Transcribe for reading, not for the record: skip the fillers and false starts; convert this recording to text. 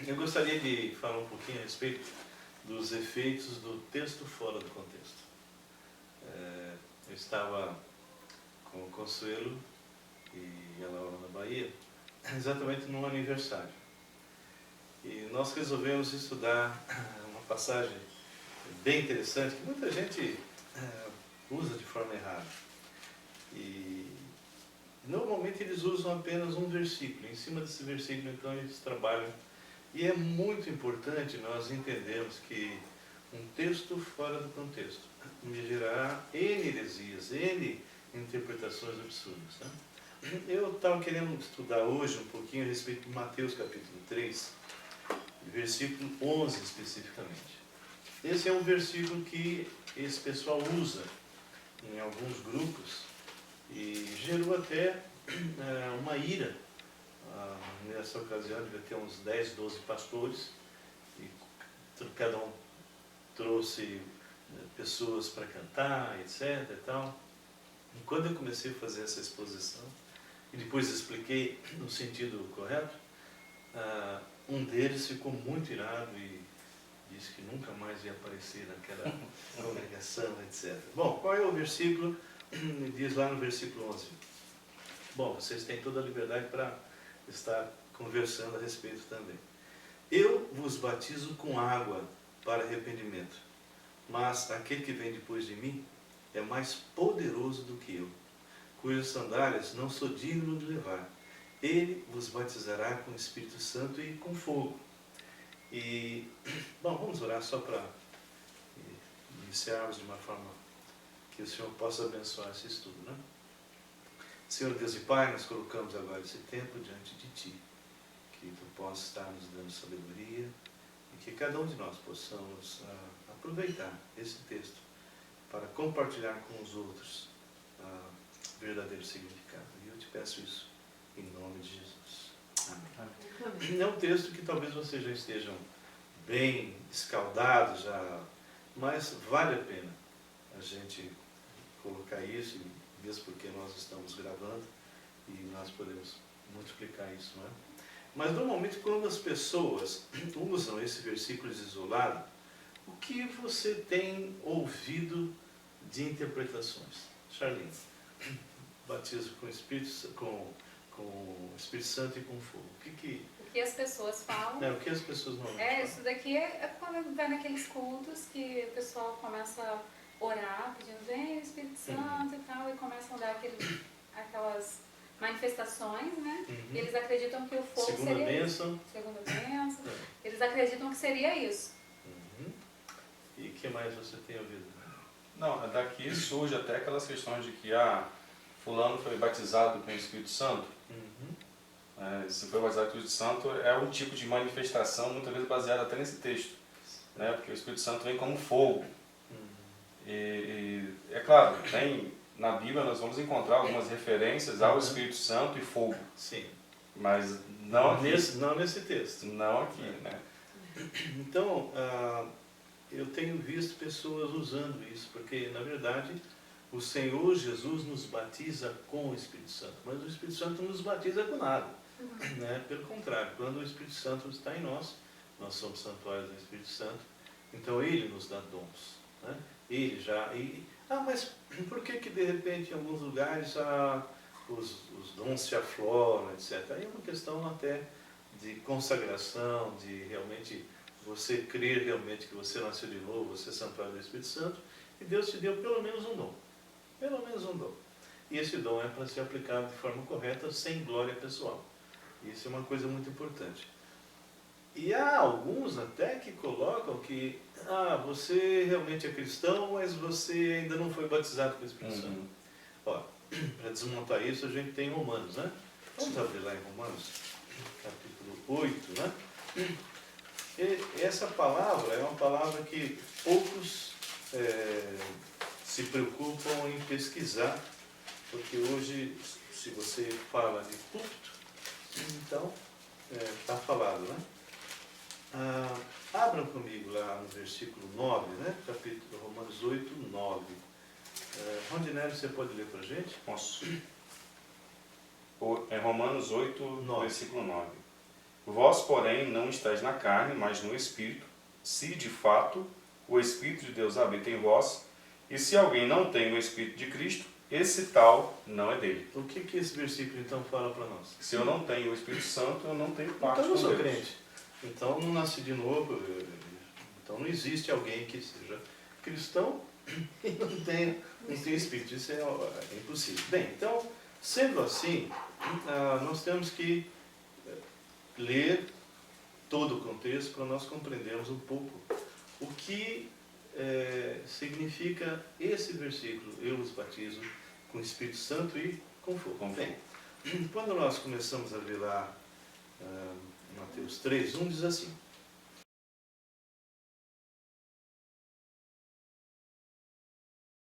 Eu gostaria de falar um pouquinho a respeito dos efeitos do texto fora do contexto. Eu estava com o Consuelo e ela lá na Bahia, exatamente num aniversário. E nós resolvemos estudar uma passagem bem interessante, que muita gente usa de forma errada. E normalmente eles usam apenas um versículo. Em cima desse versículo, então, eles trabalham. E é muito importante nós entendermos que um texto fora do contexto me gerará N heresias, N interpretações absurdas. Né? Eu estava querendo estudar hoje um pouquinho a respeito de Mateus capítulo 3, versículo 11 especificamente. Esse é um versículo que esse pessoal usa em alguns grupos e gerou até uma ira. Nessa ocasião devia ter uns 10, 12 pastores e cada um trouxe pessoas para cantar, etc. E tal. E quando eu comecei a fazer essa exposição e depois expliquei no sentido correto, um deles ficou muito irado e disse que nunca mais ia aparecer naquela congregação, etc. Bom, qual é o versículo? Diz lá no versículo 11. Bom, vocês têm toda a liberdade para estar conversando a respeito também. Eu vos batizo com água para arrependimento, mas aquele que vem depois de mim é mais poderoso do que eu, cujas sandálias não sou digno de levar. Ele vos batizará com o Espírito Santo e com fogo. E, bom, vamos orar só para iniciarmos de uma forma que o Senhor possa abençoar esse estudo, né? Senhor Deus e Pai, nós colocamos agora esse tempo diante de Ti, que Tu possas estar nos dando sabedoria e que cada um de nós possamos aproveitar esse texto para compartilhar com os outros o verdadeiro significado. E eu te peço isso em nome de Jesus. Amém. É um texto que talvez vocês já estejam bem escaldados, mas vale a pena a gente colocar isso, mesmo porque nós estamos gravando e nós podemos multiplicar isso, não é? Mas normalmente quando as pessoas usam esse versículo isolado, o que você tem ouvido de interpretações? Charlene, batismo com o Espírito Santo e com fogo. O que as pessoas falam? O que as pessoas não Isso daqui é quando vai naqueles cultos que o pessoal começa a orar, pedindo, vem o Espírito Santo e tal, e começam a dar aquelas manifestações, né? E eles acreditam que o fogo seria bênção. Segunda bênção. Eles acreditam que seria isso. E o que mais você tem ouvido? Não, daqui surge até aquelas questões de que fulano foi batizado com o Espírito Santo. Se foi batizado com o Espírito Santo, é um tipo de manifestação muitas vezes baseada até nesse texto, né? Porque o Espírito Santo vem como fogo. E é claro, na Bíblia nós vamos encontrar algumas referências ao Espírito Santo e fogo. Sim. Mas não nesse texto. Não aqui, né? Então, eu tenho visto pessoas usando isso, porque na verdade o Senhor Jesus nos batiza com o Espírito Santo, mas o Espírito Santo não nos batiza com nada, né? Pelo contrário, quando o Espírito Santo está em nós somos santuários do Espírito Santo, então Ele nos dá dons, né? Mas por que de repente em alguns lugares os dons se afloram, etc. Aí é uma questão até de consagração, de realmente você crer realmente que você nasceu de novo, você é santuário do Espírito Santo, e Deus te deu pelo menos um dom. Pelo menos um dom. E esse dom é para ser aplicado de forma correta, sem glória pessoal. Isso é uma coisa muito importante. E há alguns até que colocam que você realmente é cristão, mas você ainda não foi batizado com o Espírito Santo. Ó, para desmontar isso, a gente tem Romanos, né? Vamos abrir lá em Romanos, capítulo 8, né? E essa palavra é uma palavra que poucos se preocupam em pesquisar, porque hoje, se você fala de púlpito, então está falado, né? Abram comigo lá no versículo 9, né? Capítulo Romanos 8, 9. Rondinelli, você pode ler para a gente? Posso. É Romanos 8, 9. Versículo 9. Vós, porém, não estáis na carne, mas no Espírito, se de fato o Espírito de Deus habita em vós, e se alguém não tem o Espírito de Cristo, esse tal não é dele. O que esse versículo então fala para nós? Se eu não tenho o Espírito Santo, eu não tenho parte Então eu com sou Deus. crente. Então não nasci de novo. Então não existe alguém que seja cristão e não tenha Espírito. Isso é impossível. Bem, então, sendo assim, nós temos que ler todo o contexto para nós compreendermos um pouco o que significa esse versículo: eu os batizo com o Espírito Santo e com fogo. Bem, quando nós começamos a ver lá Mateus 3:1 diz assim: